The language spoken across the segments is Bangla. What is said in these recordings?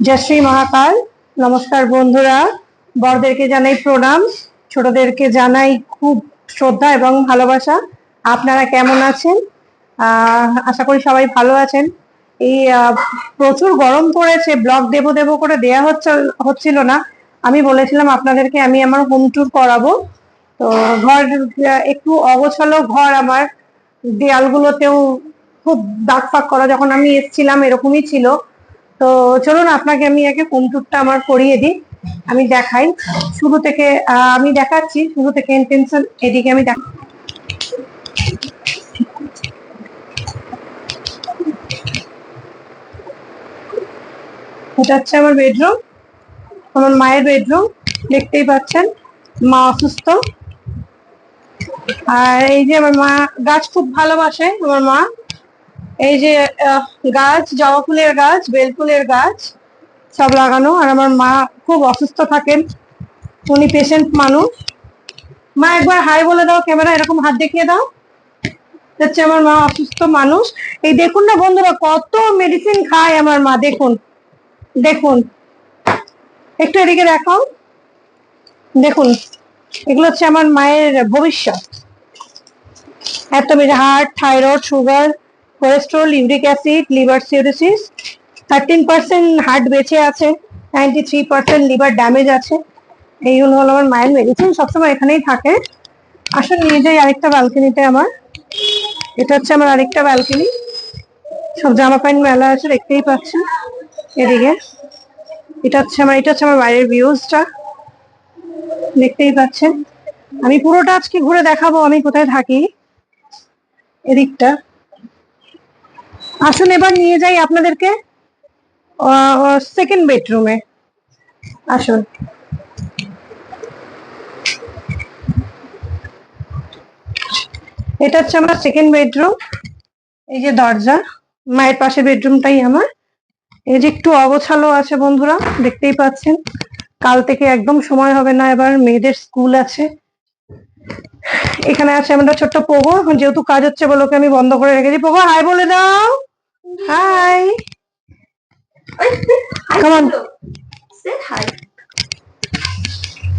জয় শ্রী মহাকাল। নমস্কার বন্ধুরা, বড়দেরকে জানাই প্রণাম, ছোটদেরকে জানাই খুব শ্রদ্ধা এবং ভালোবাসা। আপনারা কেমন আছেন? আশা করি সবাই ভালো আছেন। এই প্রচুর গরম পড়েছে, ব্লগ দেবো দেবো করে দেয়া হচ্ছিল না। আমি বলেছিলাম আপনাদেরকে আমি আমার হোম ট্যুর করাবো। তো ঘর একটু অগোছালো ঘর, আমার দেয়ালগুলোতেও খুব দাগ ফাগ করা, যখন আমি এসেছিলাম এরকমই ছিল। তো চলুন আপনাকে আমি আগে হোম ট্যুরটা আমার করিয়ে দিই, আমি দেখাই শুরু থেকে। আমি দেখাচ্ছি শুরু থেকে ইন্টেনশন, এদিকে আমি এটা হচ্ছে আমার বেডরুম, আমার মায়ের বেডরুম। দেখতেই পাচ্ছেন মা অসুস্থ। আর এই যে আমার মা গাছ খুব ভালোবাসে আমার মা। এই যে গাছ, জবা ফুলের গাছ, বেল ফুলের গাছ সব লাগানো। আর আমার মা খুব অসুস্থ থাকেন, উনি পেশেন্ট মানুষ। মা একবার হাই বলে দাও, ক্যামেরা এরকম হাত দেখিয়ে দাও। হচ্ছে আমার মা অসুস্থ মানুষ। এই দেখুন না বন্ধুরা, কত মেডিসিন খায় আমার মা। দেখুন দেখুন, একটু এদিকে দেখাও। দেখুন, এগুলো হচ্ছে আমার মায়ের ভবিষ্যৎ। এত বেশি heart, thyroid, sugar, cholesterol, uric acid, liver cirrhosis. 13% heart বেঁচে আছে, 93% লিভার ড্যামেজ আছে। এইগুলো হলো আমার মায়ের মেডিসিন, সবসময় এখানেই থাকে। আসুন নিয়ে যাই আরেকটা ব্যালকনিতে আমার। এটা হচ্ছে আমার আরেকটা ব্যালকনি, সব জামা প্যান্ট মেলা আছে, দেখতেই পাচ্ছেন এদিকে। এটা হচ্ছে আমার বাইরের ভিউজটা, দেখতেই পাচ্ছেন। আমি পুরোটা আজকে ঘুরে দেখাবো আমি কোথায় থাকি, এদিকটা। আসুন এবার নিয়ে যাই আপনাদেরকে সেকেন্ড বেডরুমে। আসুন, এটা হচ্ছে আমার সেকেন্ড বেডরুম। এই যে দরজা, মায়ের পাশে বেডরুমটাই আমার। এই যে একটু অগোছালো আছে বন্ধুরা, দেখতেই পাচ্ছেন। কাল থেকে একদম সময় হবে না, এবার মেয়েদের স্কুল আছে। এখানে আছে আমাদের ছোট্ট পোগো, যেহেতু কাজ হচ্ছে বলে ওকে আমি বন্ধ করে রেখেছি। পোগো হাই বলে দাও। হাই, কেমন?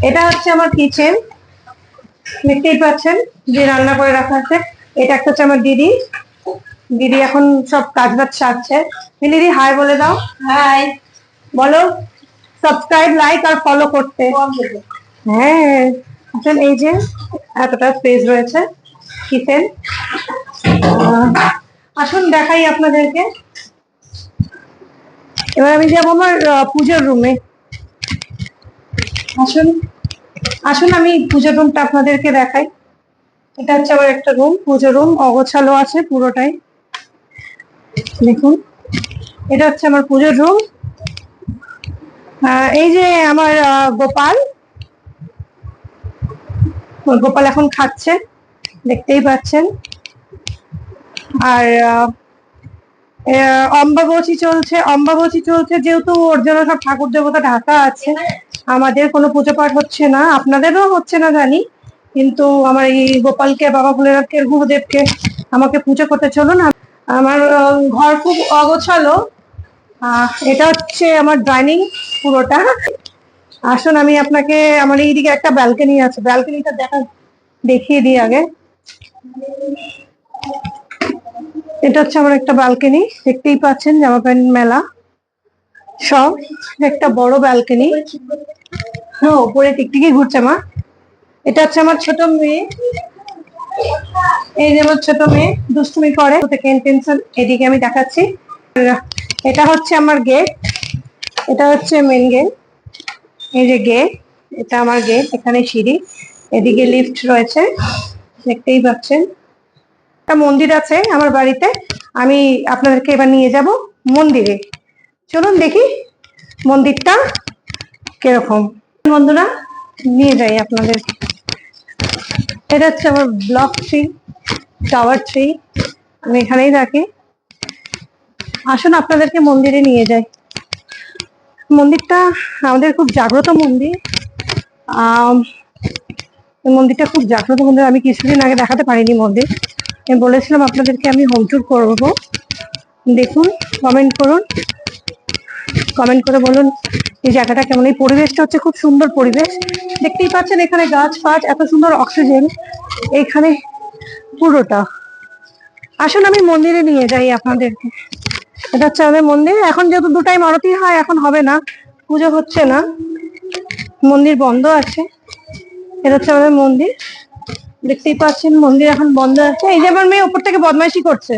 এটা হচ্ছে আমার কিচেন, দেখতেই পাচ্ছেন যে রান্না করে রাখা আছে। এটা একটা হচ্ছে আমার দিদি, দিদি এখন সব কাজ বাজ সারছে। দিদি হাই বলে দাও। হাই বলো, সাবস্ক্রাইব, লাইক আর ফলো করতে। হ্যাঁ, আসলে এই যে এতটা স্পেস রয়েছে কিচেন। আসুন দেখাই আপনাদেরকে। এবার আমি যাবো আমার পুজোর রুমে। আসুন আসুন আমি পুজোর রুমটা আপনাদেরকে দেখাই। এটা হচ্ছে আমার একটা রুম, পুজো রুম, অগোছালো আছে পুরোটাই। দেখুন, এটা হচ্ছে আমার পুজোর রুম। এই যে আমার গোপাল, গোপাল এখন খাচ্ছে, দেখতেই পাচ্ছেন। আর অম্বাবচী চলছে যেহেতু, ওর জন্য সব ঠাকুর দেবতা ঢাকা আছে। আমাদের কোনো পুজো পাঠ হচ্ছে না, আপনাদেরও হচ্ছে না জানি, কিন্তু আমার এই গোপালকে, বাবা ভোলেনাথকে, গুরুদেবকে আমাকে পুজো করতে। চলুন, আমার ঘর খুব অগোছালো। এটা হচ্ছে আমার ডাইনিং পুরোটা। আসুন আমি আপনাকে, আমার এইদিকে একটা ব্যালকনি আছে, ব্যালকনিটা দেখিয়ে দিই আগে। এটা হচ্ছে আমার একটা ব্যালকনি, দেখতেই পাচ্ছেন জামা প্যান্ট মেলা সব। একটা বড় ব্যালকনি। হ্যাঁ, উপরে টিকটিকি ঘুরছে মা। এটা হচ্ছে আমার ছোট মেয়ে, এই যে আমার ছোট মেয়ে দুষ্টুমি করে। ইন্টেনশন, এদিকে আমি দেখাচ্ছি। এটা হচ্ছে আমার গেট, এটা হচ্ছে মেন গেট। এই যে গেট, এটা আমার গেট। এখানে সিঁড়ি, এদিকে লিফট রয়েছে, দেখতেই পাচ্ছেন। একটা মন্দির আছে আমার বাড়িতে, আমি আপনাদেরকে এবার নিয়ে যাব মন্দিরে। চলুন দেখি মন্দিরটা কিরকম। বন্ধুরা নিয়ে যাই আপনাদের। এটা হচ্ছে আমার ব্লক 3, টাওয়ার 3, আমি এখানেই থাকি। আসুন আপনাদেরকে মন্দিরে নিয়ে যাই। মন্দিরটা আমাদের খুব জাগ্রত মন্দির। মন্দিরটা খুব জাগ্রত মন্দির। আমি কিছুদিন আগে দেখাতে পারিনি মন্দির, আমি বলেছিলাম আপনাদেরকে আমি হোম ট্যুর করবো। দেখুন, কমেন্ট করুন কমেন্ট করে বলুন এই জায়গাটা কেমন। এই পরিবেশটা হচ্ছে খুব সুন্দর পরিবেশ, দেখতেই পাচ্ছেন এখানে গাছ ফাছ, এত সুন্দর অক্সিজেন এইখানে পুরোটা। আসুন আমি মন্দিরে নিয়ে যাই আপনাদেরকে। এটা হচ্ছে আমাদের মন্দির। এখন যেহেতু 2 টাইম আরতি হয়, এখন হবে না, পুজো হচ্ছে না, মন্দির বন্ধ আছে। এটা হচ্ছে আমাদের মন্দির, দেখতেই পাচ্ছেন মন্দির এখন বন্ধ আছে। এই যে আমার মেয়ে উপর থেকে বদমাইশি করছে,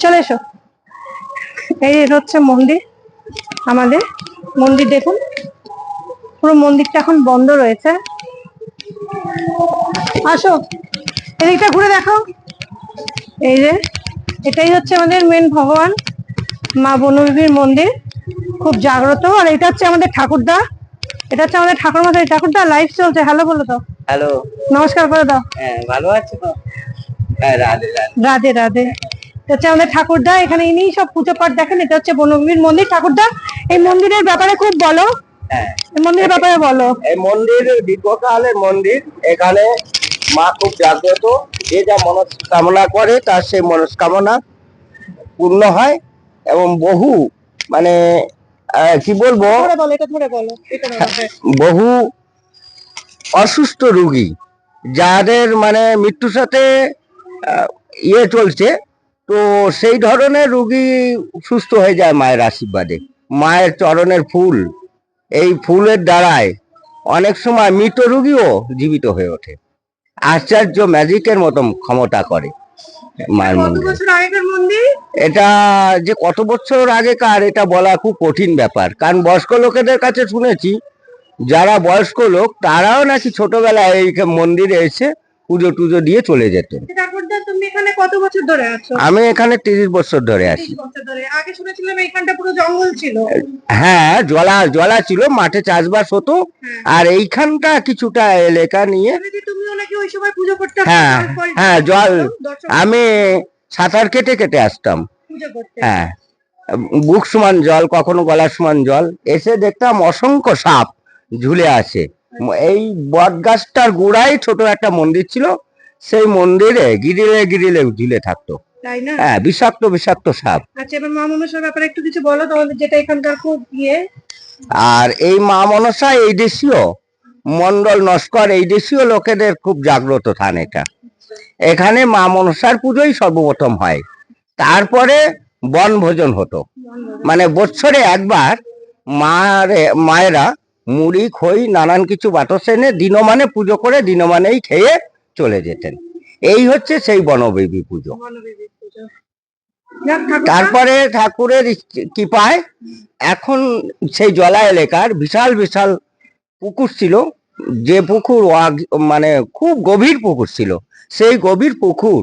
চলে এসো। এই এটা হচ্ছে মন্দির, আমাদের মন্দির দেখুন, পুরো মন্দিরটা এখন বন্ধ রয়েছে। আসো এদিকটা ঘুরে দেখো। এই যে এটাই হচ্ছে আমাদের মেন ভগবান মা বনবিবির মন্দির, খুব জাগ্রত। আর এটা হচ্ছে আমাদের ঠাকুরদা, এটা হচ্ছে আমাদের ঠাকুরমশাই। ঠাকুরদা লাইভ চলছে, হ্যালো বলো তো। হ্যালো, নমস্কার করে দাও। হ্যাঁ ভালো আছো তো? হ্যাঁ রাধে রাধে। রাধে রাধে। এটা হচ্ছে আমাদের ঠাকুরদা, এখানে ইনি সব পুজো পাঠ দেখেন। এটা হচ্ছে বনবিবির মন্দির। ঠাকুরদা এই মন্দিরের ব্যাপারে খুব বলো, হ্যাঁ এই মন্দিরের ব্যাপারে বলো। এই মন্দির দীর্ঘকালের মন্দির, এখানে মা খুব জাগ্রত। যে যা মনস্কামনা করে তার সেই মনস্কামনা পূর্ণ হয়। এবং বহু মানে কি বলবো, ধরে বলো, এটা ধরে বলো, এটা ধরে বলো। বহু অসুস্থ রোগী যাদের মানে মৃত্যুর সাথে চলছে, তো সেই ধরনের রোগী সুস্থ হয়ে যায় মায়ের আশীর্বাদে। মায়ের চরণের ফুল, এই ফুলের দ্বারায় অনেক সময় মৃত রোগীও জীবিত হয়ে ওঠে। আশ্চর্য ম্যাজিকের মতন ক্ষমতা করে মায়ের কত মন্দির। বছর আগেকার মন্দির? এটা যে কত বছর আগেকার এটা বলা খুব কঠিন ব্যাপার, কারণ বয়স্ক লোকেদের কাছে শুনেছি, যারা বয়স্ক লোক তারাও নাকি ছোটবেলায় এই মন্দিরে এসে পুজো টুজো দিয়ে চলে যেতেন। ঠাকুরদা তুমি এখানে কত বছর ধরে আছো? আমি এখানে 30 বছর ধরে আছি। 30 বছর ধরে। আগে শুনেছিলাম এইখানটা পুরো জঙ্গল ছিল। হ্যাঁ, জলা জলা ছিল, মাঠে চাষবাস হতো। আর এইখানটা কিছুটা এলাকা নিয়ে। তুমি নাকি ওই সময় পুজো করতে? হ্যাঁ হ্যাঁ, জল আমি সাঁতার কেটে কেটে আসতাম। পুজো করতে? হ্যাঁ, বুক সমান জল, কখনো গলার সমান জল। এসে দেখতাম অসংখ্য সাপ ঝুলে আছে। এই বট গাছটার গোড়ায় ছোট একটা মন্দির ছিল, সেই মন্দিরে গিরিলে গিরিলে ঝুলে থাকতো। তাই না? হ্যাঁ, বিষাক্ত বিষাক্ত সাপ। আচ্ছা, এবার মা মনসার ব্যাপারে একটু কিছু বলো তোমাদের, যেটা এখানকার খুব আর এই মা মনসা এই দেশীয় মন্ডল নস্কর, এই দেশীয় লোকেদের খুব জাগ্রত থান এটা। এখানে মা মনসার পুজোই সর্বপ্রথম হয়, তারপরে বনভোজন হতো। মানে বছরে একবার মায়েরা মুড়ি খই নানান কিছু বাতস এনে দিনমানে পুজো করে দিনমানেই খেয়ে চলে যেতেন। এই হচ্ছে সেই বনবিবি পুজো। তারপরে ঠাকুরের কৃপায় এখন সেই জলা এলাকার বিশাল বিশাল পুকুর ছিল, যে পুকুর মানে খুব গভীর পুকুর ছিল, সেই গভীর পুকুর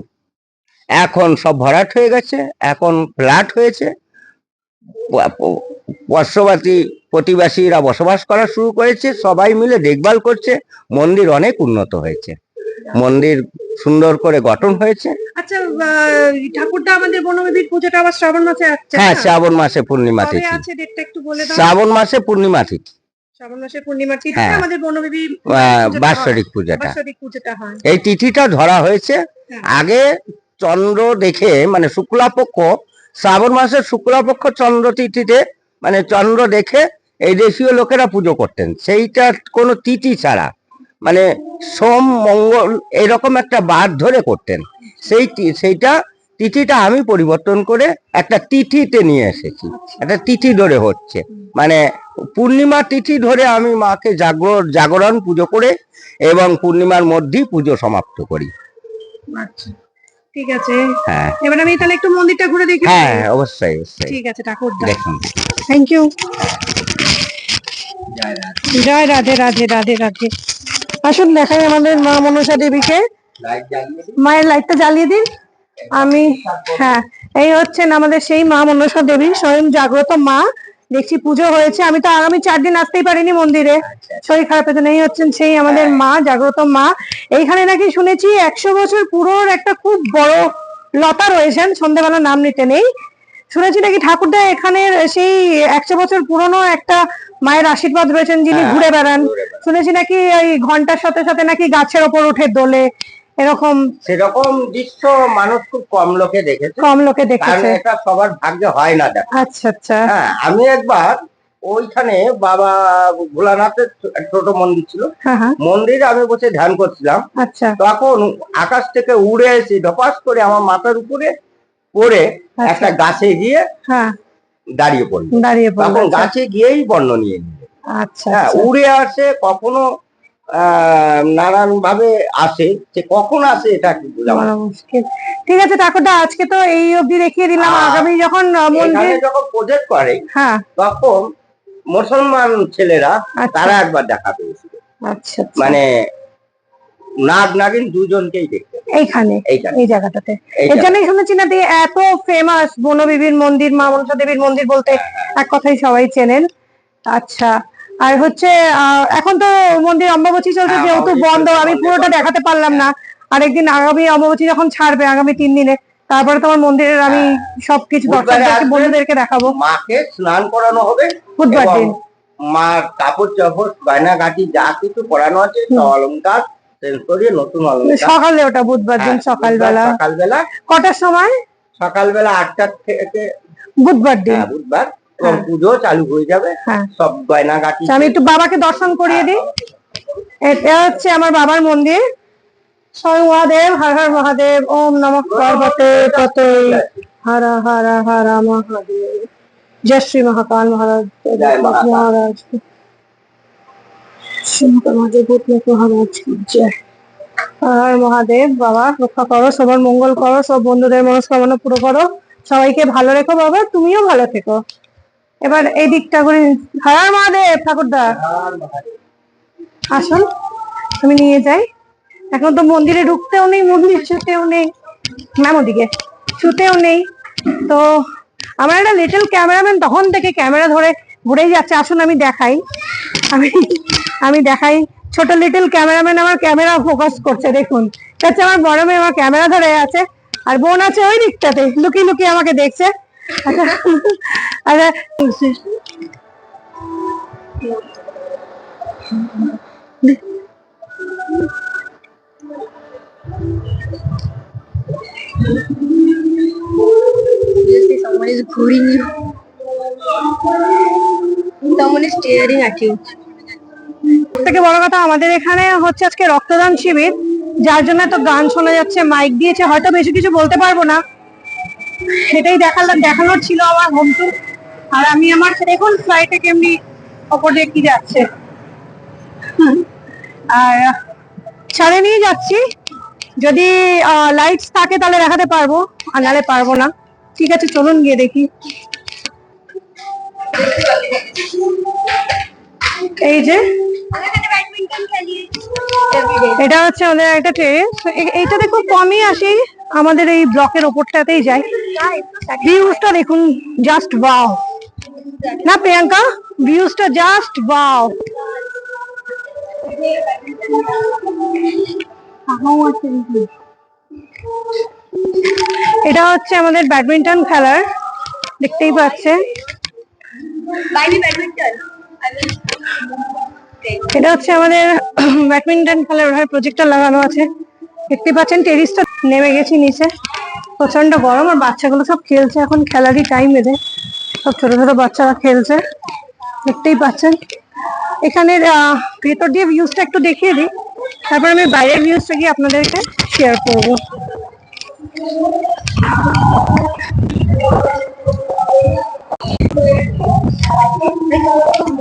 এখন সব ভরাট হয়ে গেছে, এখন ফ্ল্যাট হয়েছে। বর্ষবাসী প্রতিবাসীরা বসবাস করা শুরু করেছে, সবাই মিলে দেখভাল করছে। মন্দির অনেক উন্নত হয়েছে, মন্দির সুন্দর করে গঠন হয়েছে। আচ্ছা ঠাকুরদা, আমাদের বনবিবির পুজোটা আবার শ্রাবণ মাসে আসছে। হ্যাঁ, শ্রাবণ মাসে পূর্ণিমা তিথি। কবে আছে ডেটটা একটু বলে দাও। শ্রাবণ মাসে পূর্ণিমা তিথি। শ্রাবণ মাসের পূর্ণিমা তিথিতে আমাদের বনবিবি বাৎসরিক পূজাটা হয়। এই তিথিটা ধরা হয়েছে। আগে চন্দ্র দেখে, মানে শুক্লাপক্ষ, শ্রাবণ মাসের শুক্লাপক্ষ চন্দ্র তিথিতে, মানে চন্দ্র দেখে এই দেশীয় লোকেরা পুজো করতেন। সেইটা কোনো তিথি ছাড়া, মানে সোম মঙ্গল এরকম একটা বার ধরে করতেন। সেইটা তিথিটা আমি পরিবর্তন করে একটা তিথিতে নিয়ে এসেছি, একটা তিথি ধরে হচ্ছে। মানে পূর্ণিমা তিথি ধরে আমি মাকে জাগরণ পুজো করে এবং পূর্ণিমার মধ্যেই পুজো সমাপ্ত করি। আচ্ছা ঠিক আছে। হ্যাঁ, এবার আমি তাহলে একটু মন্দিরটা ঘুরে দেখি। হ্যাঁ অবশ্যই অবশ্যই। ঠিক আছে ঠাকুরদা, দেখুন। Thank you. জয় রাধে রাধে রাধে রাধে। আসুন দেখাই আমাদের মা মনসা দেবীকে। মায়ের লাইটটা জ্বালিয়ে দিন। আমি হ্যাঁ, এই হচ্ছেন আমাদের সেই মা মনসা দেবী, স্বয়ং জাগ্রত মা। দেখছি পুজো হয়েছে, আমি তো আগামী 4 দিন আসতেই পারিনি মন্দিরে, শরীর খারাপের জন্য। এই হচ্ছেন সেই আমাদের মা, জাগ্রত মা। এইখানে নাকি শুনেছি 100 বছর পুরোর একটা খুব বড় লতা রয়েছেন, সন্ধ্যেবেলা নাম নিতে নেই। শুনেছি নাকি ঠাকুরদা এখানের সেই 100 বছর পুরনো একটা মায়ের আশীর্বাদ রয়েছেন, যিনি ঘুরে বেড়ান। শুনেছি নাকি এই ঘন্টার সাথে সাথে নাকি গাছের ওপর উঠে দোলে। এরকম সেরকম দৃশ্য মানুষ খুব কম লোকে দেখেছে, কম লোকে কারণ দেখেছে। এটা সবার ভাগ্যে হয় না দেখা। আচ্ছা আচ্ছা। হ্যাঁ, আমি একবার ওইখানে বাবা ভোলানাথের ছোট মন্দির ছিল, হ্যাঁ হ্যাঁ। মন্দিরে আমি বসে ধ্যান করছিলাম, আচ্ছা তখন আকাশ থেকে উড়ে এসে ধপাস করে আমার মাথার উপরে পড়ে একটা গাছে গিয়ে হ্যাঁ দাঁড়িয়ে পড়লো। দাঁড়িয়ে পড়লো। তখন গাছে গিয়েই বর্ণ নিয়ে নিল। আচ্ছা হ্যাঁ, আচ্ছা। উড়ে আসে, কখনো নানান ভাবে আসে, সে কখন আসে এটা কি বোঝা বলা মুশকিল। ঠিক আছে ঠাকুরদা, আজকে তো এই অবধি দেখিয়ে দিলাম, আগামী যখন মন্দির এখানে যখন প্রজেক্ট করে হ্যাঁ তখন মুসলমান ছেলেরা আচ্ছা। তারা একবার দেখা পেয়েছিল, আচ্ছা আচ্ছা। মানে নাগ নাগিন দুজনকেই দেখতে এইখানে এইখানে এই জায়গাটাতে। এই এর জন্যই শুনেছি না দিয়ে এত ফেমাস বনবিবির মন্দির, মা মনসা দেবীর মন্দির বলতে এক কথাই সবাই চেনেন। আচ্ছা, আর হচ্ছে এখন তো মন্দির অম্বুবাচী চলছে, হ্যাঁ, যেহেতু অম্বুবাচী বন্ধ, চলছে, আমি বন্ধ পুরোটা করা দেখাতে পারলাম না। আরেকদিন আগামী অম্বুবাচী যখন ছাড়বে, আগামী 3 দিনে, তারপরে তোমার মন্দিরের আমি সবকিছু বুধবারে দর্শকদেরকে আসবেন, বন্ধুদেরকে দেখাবো। মাকে স্নান করানো হবে, বুধবার এবং দিন মার কাপড় চাপড় গয়নাগাটি যা কিছু পরানো আছে সব অলংকার চেঞ্জ করিয়ে নতুন অলংকার। সকালে, ওটা বুধবার দিন হ্যাঁ, সকালবেলা। সকালবেলা কটার সময়? সকালবেলা 8টা থেকে, বুধবার দিন। হ্যাঁ বুধবার, এবং পুজো চালু হয়ে যাবে। হ্যাঁ, সব গয়নাগাটি। আমি একটু বাবাকে দর্শন করিয়ে দিই। এটা হচ্ছে আমার বাবার মন্দির। স্বয়ং মহাদেব, হর হর মহাদেব, ওম নমঃ পার্বতে পতে, হর হর হর মহাদেব। জয় শ্রী মহাকাল মহারাজ, জয় মহাকাল। মহারাজ, শ্রী মহাকাল মহাদেব ভূতনাথ মহারাজ জয়। হর হর মহাদেব। বাবা রক্ষা করো, সবার মঙ্গল করো, সব বন্ধুদের মনস্কামনা পুরো করো, সবাইকে ভালো রেখো বাবা, তুমিও ভালো থেকো। এবার এই দিকটা করে, হর হর মহাদেব ঠাকুরদা আসুন, আমি নিয়ে যাই। এখন তো মন্দিরে ঢুকতেও নেই, মন্দির ছুতেও নেই, ম্যাম ওদিকে ছুতেও নেই। তো আমার একটা লিটল ক্যামেরাম্যান তখন থেকে ক্যামেরা ধরে ঘুরেই যাচ্ছে। আসুন আমি দেখাই, আমি দেখাই। ছোট লিটল ক্যামেরাম্যান আমার ক্যামেরা ফোকাস করছে, দেখুন। এটা হচ্ছে আমার বড় মেয়ে, আমার ক্যামেরা ধরে আছে, আর বোন আছে ওই দিকটাতে লুকিয়ে লুকিয়ে আমাকে দেখছে। আচ্ছা আচ্ছা, Someone is goring you. Someone is staring at you. থেকে বড় কথা, আমাদের এখানে হচ্ছে আজকে রক্তদান শিবির, যার জন্য তো গান শোনা যাচ্ছে, মাইক দিয়েছে, হয়তো বেশি কিছু বলতে পারবো না, সেটাই দেখানোর ছিল আমার হোম ট্যুর। আর আমি আমার দেখুন ফ্লাইটে কেমনি ওপর দিয়ে কি যাচ্ছে, আর ছাড়ে নিয়ে যাচ্ছি। যদি লাইটস থাকে তাহলে দেখাতে পারবো, আর নাহলে পারবো না। ঠিক আছে, চলুন গিয়ে দেখি। এই যে এটা হচ্ছে আমাদের একটা টেরেস, এইটাতে খুব কমই আসি, আমাদের এই ব্লকের ওপরটাতেই যাই। ভিউজটা দেখুন, জাস্ট ওয়াও না প্রিয়াঙ্কা, ভিউজটা জাস্ট ওয়াও। এটা হচ্ছে আমাদের ব্যাডমিন্টন খেলার, দেখতেই পাচ্ছেন। এটা হচ্ছে আমাদের ব্যাডমিন্টন খেলার প্রজেক্টর লাগানো আছে, দেখতে পাচ্ছেন। টেরিসটা নেমে গেছি নিচে, প্রচন্ড গরম, আর বাচ্চাগুলো সব খেলছে, এখন খেলারই টাইম এদের, সব ছোট ছোট বাচ্চারা খেলছে, দেখতেই পাচ্ছেন। এখানের ভেতর দিয়ে ভিউজটা একটু দেখিয়ে দিই, তারপর আমি বাইরের ভিউজটা গিয়ে আপনাদেরকে শেয়ার করব।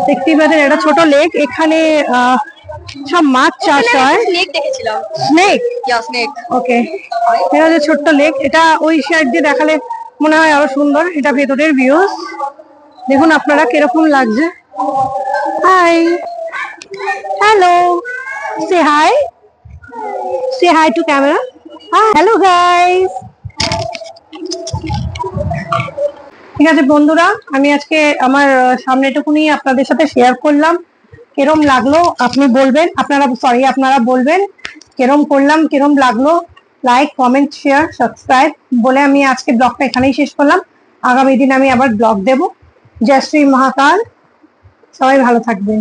দেখতেই পাচ্ছেন, এটা ছোট লেক, এখানে সব মাছ চাষ হয়। স্নেক দেখেছিলাম। স্নেক, ইয়া স্নেক। ওকে। এটা হচ্ছে ছোট্ট লেক, এটা ওই সাইড দিয়ে দেখালে মনে হয় আরো সুন্দর। এটা ভেতরের ভিউজ, দেখুন আপনারা কিরকম লাগছে। Hi, hello, say hi, say hi to camera. Hello guys. ঠিক আছে বন্ধুরা, আমি আজকে আমার সামনেটুকুনি আপনাদের সাথে শেয়ার করলাম। কিরম লাগলো আপনি বলবেন, আপনারা বলবেন কিরম করলাম, কিরম লাগলো। লাইক, কমেন্ট, শেয়ার, সাবস্ক্রাইব বলে আমি আজকে ব্লগটা এখানেই শেষ করলাম। আগামী দিন আমি আবার ব্লগ দেব। জয় শ্রী মহাকাল, সবাই ভালো থাকবেন।